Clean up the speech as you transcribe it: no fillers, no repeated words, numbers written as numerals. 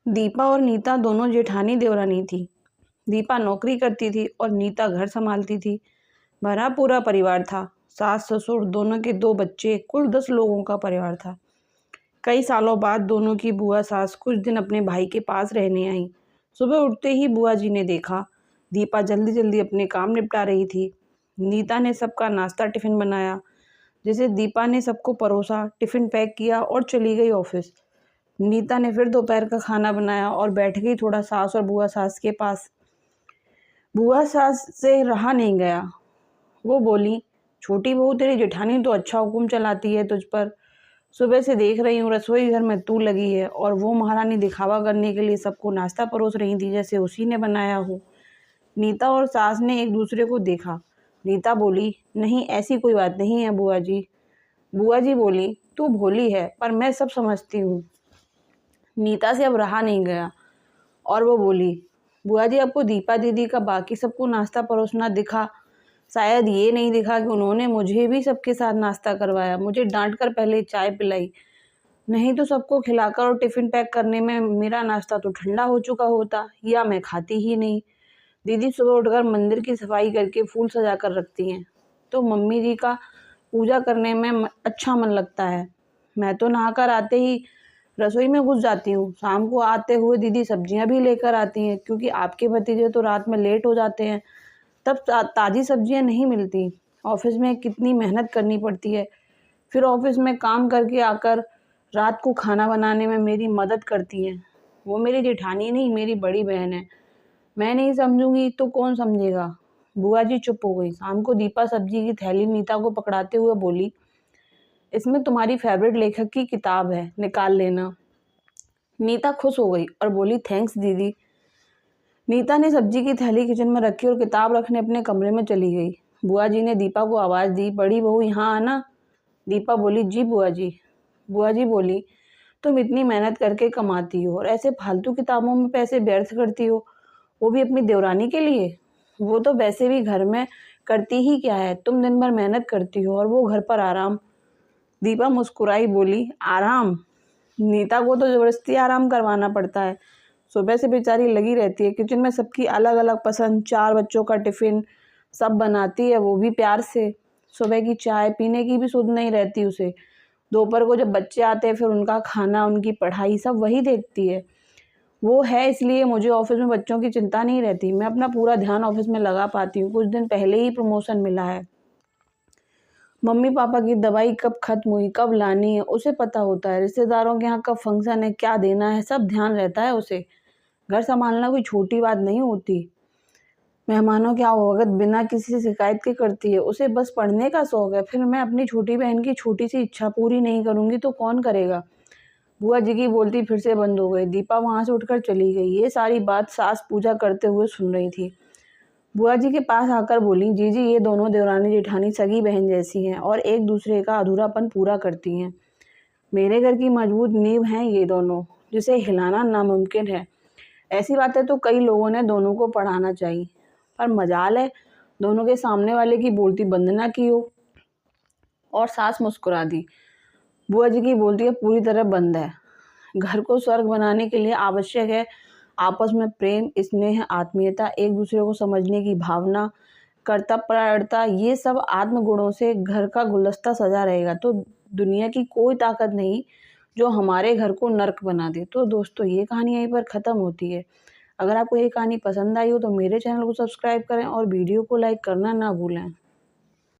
दीपा और नीता दोनों जेठानी देवरानी थी। दीपा नौकरी करती थी और नीता घर संभालती थी। भरा पूरा परिवार था। सास ससुर दोनों के 2 बच्चे, कुल 10 लोगों का परिवार था। कई सालों बाद दोनों की बुआ सास कुछ दिन अपने भाई के पास रहने आई। सुबह उठते ही बुआ जी ने देखा दीपा जल्दी जल्दी अपने काम निपटा रही थी। नीता ने सबका नाश्ता टिफिन बनाया, जिसे दीपा ने सबको परोसा, टिफिन पैक किया और चली गई ऑफिस। नीता ने फिर दोपहर का खाना बनाया और बैठ गई थोड़ा सास और बुआ सास के पास। बुआ सास से रहा नहीं गया। वो बोली, छोटी बहू तेरी जेठानी तो अच्छा हुक्म चलाती है तुझ पर। सुबह से देख रही हूँ रसोई घर में तू लगी है और वो महारानी दिखावा करने के लिए सबको नाश्ता परोस रही थी जैसे उसी ने बनाया हो। नीता और सास ने एक दूसरे को देखा। नीता बोली, नहीं ऐसी कोई बात नहीं है बुआ जी। बुआ जी बोली, तू भोली है पर मैं सब समझती हूँ। नीता से अब रहा नहीं गया और वो बोली, बुआ जी आपको दीपा दीदी का बाकी सबको नाश्ता परोसना दिखा, शायद ये नहीं दिखा कि उन्होंने मुझे भी सबके साथ नाश्ता करवाया, मुझे डांट कर पहले चाय पिलाई, नहीं तो सबको खिलाकर और टिफिन पैक करने में मेरा नाश्ता तो ठंडा हो चुका होता या मैं खाती ही नहीं। दीदी सुबह उठकर मंदिर की सफाई करके फूल सजा कर रखती हैं, तो मम्मी जी का पूजा करने में अच्छा मन लगता है। मैं तो नहाकर आते ही रसोई में घुस जाती हूँ। शाम को आते हुए दीदी सब्जियां भी लेकर आती हैं, क्योंकि आपके भतीजे तो रात में लेट हो जाते हैं, तब ताज़ी सब्जियां नहीं मिलती। ऑफिस में कितनी मेहनत करनी पड़ती है, फिर ऑफिस में काम करके आकर रात को खाना बनाने में मेरी मदद करती हैं। वो मेरी जेठानी नहीं, मेरी बड़ी बहन है। मैं नहीं समझूंगी तो कौन समझेगा। बुआ जी चुप हो गई। शाम को दीपा सब्जी की थैली नीता को पकड़ाते हुए बोली, इसमें तुम्हारी फेवरेट लेखक की किताब है, निकाल लेना। नीता खुश हो गई और बोली, थैंक्स दीदी। नीता ने सब्जी की थैली किचन में रखी और किताब रखने अपने कमरे में चली गई। बुआ जी ने दीपा को आवाज़ दी, बड़ी बहू यहाँ आना। दीपा बोली, जी बुआ जी। बुआ जी बोली, तुम इतनी मेहनत करके कमाती हो और ऐसे फालतू किताबों में पैसे व्यर्थ करती हो, वो भी अपनी देवरानी के लिए। वो तो वैसे भी घर में करती ही क्या है, तुम दिन भर मेहनत करती हो और वो घर पर आराम। दीपा मुस्कुराई, बोली, आराम? नीता को तो जबरदस्ती आराम करवाना पड़ता है। सुबह से बेचारी लगी रहती है, किचन में सबकी अलग अलग पसंद, 4 बच्चों का टिफिन सब बनाती है, वो भी प्यार से। सुबह की चाय पीने की भी सुध नहीं रहती उसे। दोपहर को जब बच्चे आते हैं फिर उनका खाना, उनकी पढ़ाई सब वही देखती है। वो है इसलिए मुझे ऑफिस में बच्चों की चिंता नहीं रहती। मैं अपना पूरा ध्यान ऑफिस में लगा पाती हूँ। कुछ दिन पहले ही प्रमोशन मिला है। मम्मी पापा की दवाई कब खत्म हुई, कब लानी है, उसे पता होता है। रिश्तेदारों के यहाँ कब फंक्शन है, क्या देना है, सब ध्यान रहता है उसे। घर संभालना कोई छोटी बात नहीं होती। मेहमानों के आवभगत बिना किसी शिकायत के करती है। उसे बस पढ़ने का शौक है। फिर मैं अपनी छोटी बहन की छोटी सी इच्छा पूरी नहीं करूँगी तो कौन करेगा। बुआ जी की बोलती फिर से बंद हो गई। दीपा वहाँ से उठकर चली गई। ये सारी बात सास पूजा करते हुए सुन रही थी। बुआ जी के पास आकर बोली, जीजी ये दोनों देवरानी जेठानी सगी बहन जैसी हैं और एक दूसरे का अधूरापन पूरा करती हैं। मेरे घर की मजबूत नींव हैं ये दोनों, जिसे हिलाना नामुमकिन है। ऐसी बातें तो कई लोगों ने दोनों को पढ़ाना चाहिए, पर मजाल है दोनों के सामने वाले की बोलती बंद ना की हो। और सास मुस्कुरा दी। बुआ जी की बोलती है पूरी तरह बंद है। घर को स्वर्ग बनाने के लिए आवश्यक है आपस में प्रेम, स्नेह, आत्मीयता, एक दूसरे को समझने की भावना, कर्तव्यपरायणता। ये सब आत्म गुणों से घर का गुलदस्ता सजा रहेगा तो दुनिया की कोई ताकत नहीं जो हमारे घर को नर्क बना दे। तो दोस्तों ये कहानी यहीं पर ख़त्म होती है। अगर आपको ये कहानी पसंद आई हो तो मेरे चैनल को सब्सक्राइब करें और वीडियो को लाइक करना ना भूलें।